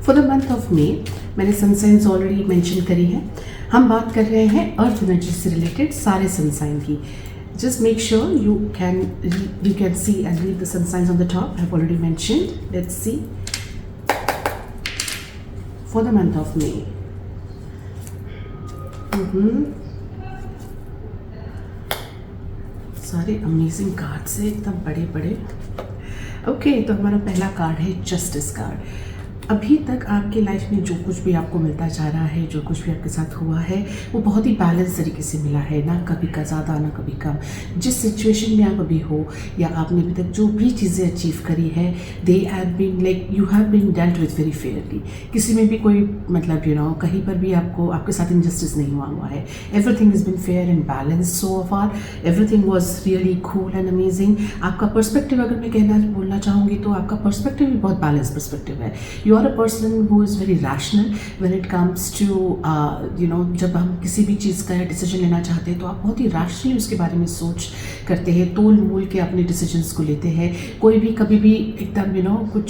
For the month of May मैंने सन science already mention करी है। हम बात कर रहे हैं अर्थ एनर्जी से रिलेटेड सारे सन साइन की। Just make sure you can see and read the sun signs on the top. I have already mentioned. Let's see for the month of May. सारे अमेजिंग कार्ड्स है, एकदम बड़े बड़े। Okay, तो हमारा पहला कार्ड है जस्टिस कार्ड। अभी तक आपके लाइफ में जो कुछ भी आपको मिलता जा रहा है, जो कुछ भी आपके साथ हुआ है, वो बहुत ही बैलेंस तरीके से मिला है, ना कभी का ज़्यादा ना कभी कम। जिस सिचुएशन में आप अभी हो या आपने अभी तक जो भी चीज़ें अचीव करी है, they have been like you have been dealt with very fairly. किसी में भी कोई मतलब कहीं पर भी आपके साथ इनजस्टिस नहीं हुआ है। Everything is been fair and balance so far. Everything was really cool and amazing. आपका पर्सपेक्टिव अगर मैं बोलना चाहूँगी तो आपका पर्सपेक्टिव भी बहुत बैलेंस पर्सपेक्टिव है। You are a person who is very rational when it comes to जब हम किसी भी चीज़ का डिसीजन लेना चाहते हैं तो आप बहुत ही रैशनली उसके बारे में सोच करते हैं, तोल मोल के अपने डिसीजंस को लेते हैं। कोई भी कभी भी एकदम कुछ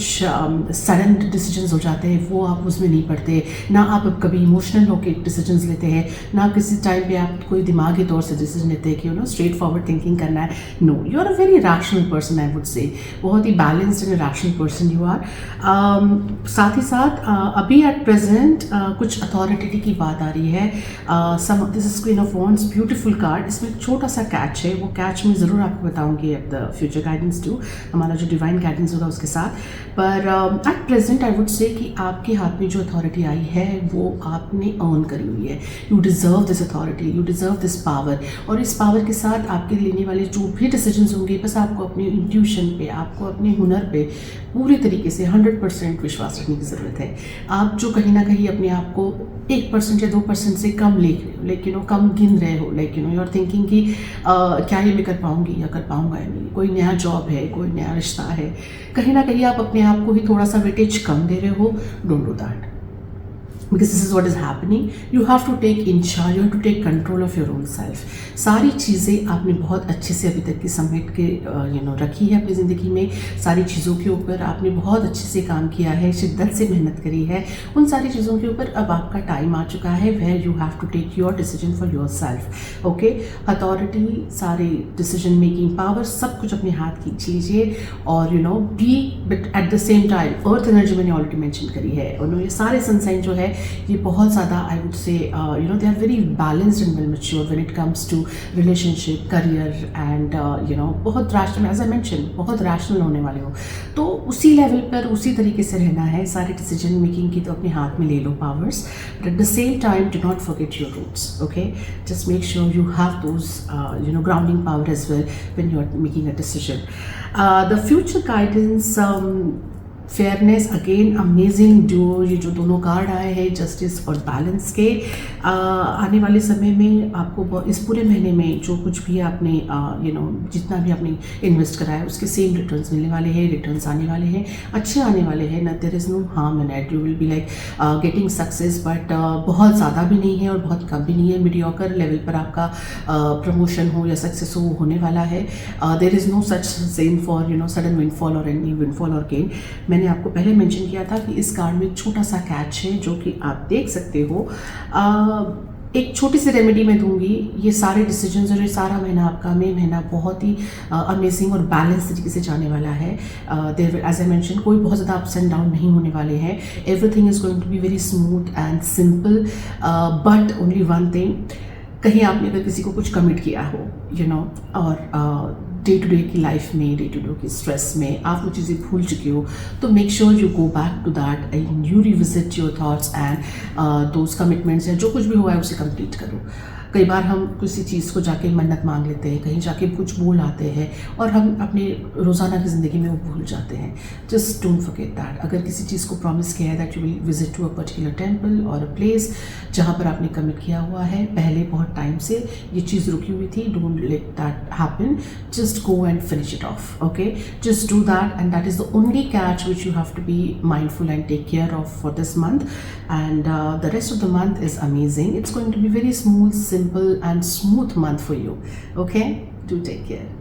सडन डिसीजंस हो जाते हैं, वो आप उसमें नहीं पड़ते। ना आप कभी इमोशनल होकर डिसीजंस लेते हैं, ना किसी टाइम पे आप कोई दिमागी तौर से डिसीजन लेते हैं कि स्ट्रेट फॉरवर्ड थिंकिंग करना है। No, you are a very rational person, I would say. बहुत ही balanced and rational person you are. साथ ही साथ अभी एट प्रेजेंट कुछ अथॉरिटी की बात आ रही है। This is queen of wands, beautiful card. इसमें एक छोटा सा कैच है, वो कैच मैं ज़रूर आपको बताऊंगी at the future guidance to, हमारा जो डिवाइन गाइडेंस होगा उसके साथ। पर एट प्रेजेंट आई वुड से कि आपके हाथ में जो अथॉरिटी आई है वो आपने अर्न करी हुई है। You deserve this authority, you deserve this power. और इस पावर के साथ आपके लेने वाले जो भी डिसीजंस होंगे, बस आपको अपनी इंट्यूशन पे, आपको अपने हुनर पे पूरी तरीके से 100% विश्वास रखने की ज़रूरत है। आप जो कहीं ना कहीं अपने आप को 1% या 2% से कम लेकिन कम गिन रहे हो, यू आर थिंकिंग कि क्या ये मैं कर पाऊंगी या कर पाऊंगा या नहीं। कोई नया जॉब है, कोई नया रिश्ता है, कहीं ना कहीं आप अपने आप को ही थोड़ा सा वेटेज कम दे रहे हो। Don't do that, because this is what is happening. You have to take in charge, you have to take control of your own self. सारी चीज़ें आपने बहुत अच्छे से अभी तक की समेट के रखी है अपनी ज़िंदगी में। सारी चीज़ों के ऊपर आपने बहुत अच्छे से काम किया है, शिद्दत से मेहनत करी है। उन सारी चीज़ों के ऊपर अब आपका टाइम आ चुका है where you have to take your decision for yourself. Okay? Authority, सारे डिसीजन मेकिंग पावर, सब कुछ अपने हाथ खींच लीजिए और be but at the same time earth energy मैंने ऑलरेडी मेंशन करी है। और ये सारे सनसाइन जो है ये बहुत ज़्यादा I would say they are very balanced and well mature when it comes to relationship, career and बहुत रैशनल, एज आई मेंशन, बहुत रैशनल होने वाले हो। तो उसी लेवल पर उसी तरीके से रहना है। सारे डिसीजन मेकिंग की तो अपने हाथ में ले लो powers, but at the same time do not forget your roots. Okay, just make sure you have those grounding power as well when you are making a decision. The future guidance, fairness, again amazing duo. ये जो दोनों card आए हैं justice और balance के, आने वाले समय में आपको इस पूरे महीने में जो कुछ भी आपने जितना भी आपने इन्वेस्ट करा है उसके सेम रिटर्न्स मिलने वाले हैं, रिटर्न्स आने वाले हैं, अच्छे आने वाले हैं। ना there is no harm in it, you will be like getting success, but बहुत ज़्यादा भी नहीं है और बहुत कम भी नहीं है। मीडियोकर लेवल पर आपका प्रमोशन हो या सक्सेस हो होने वाला है। There is no such scene for sudden windfall और एनी विंडफॉल और गेन। मैंने आपको पहले मेंशन किया था कि इस कार्ड में एक छोटा सा कैच है जो कि आप देख सकते हो। एक छोटी सी रेमेडी मैं दूंगी। ये सारे डिसीजंस और ये सारा महीना, आपका मई महीना बहुत ही अमेजिंग और बैलेंस तरीके से जाने वाला है। देयर एज आई मेंशन कोई बहुत ज़्यादा अप्स एंड डाउन नहीं होने वाले हैं। Everything is going to be very smooth and simple, but only one thing, कहीं आपने अगर किसी को कुछ कमिट किया हो और डे टू डे की लाइफ में, डे टू डे की स्ट्रेस में आप वो चीज़ें भूल चुके हो, तो make sure you go back to that and you revisit your thoughts and those commitments, या जो कुछ भी हुआ है उसे कंप्लीट करो। कई बार हम किसी चीज़ को जाके मन्नत मांग लेते हैं, कहीं जाके कुछ बोल आते हैं और हम अपने रोज़ाना की ज़िंदगी में वो भूल जाते हैं। Just don't forget that. अगर किसी चीज़ को प्रॉमिस किया है that you will visit to a particular temple और अ प्लेस जहाँ पर आपने कमिट किया हुआ है पहले बहुत टाइम से, ये चीज़ रुकी हुई थी, don't let that happen, just go and finish it off. Okay, just do that and that is the only catch which you have to be mindful and take care of for this month, and the rest of the month is amazing. It's going to be very smooth, simple and smooth month for you. Okay, do take care.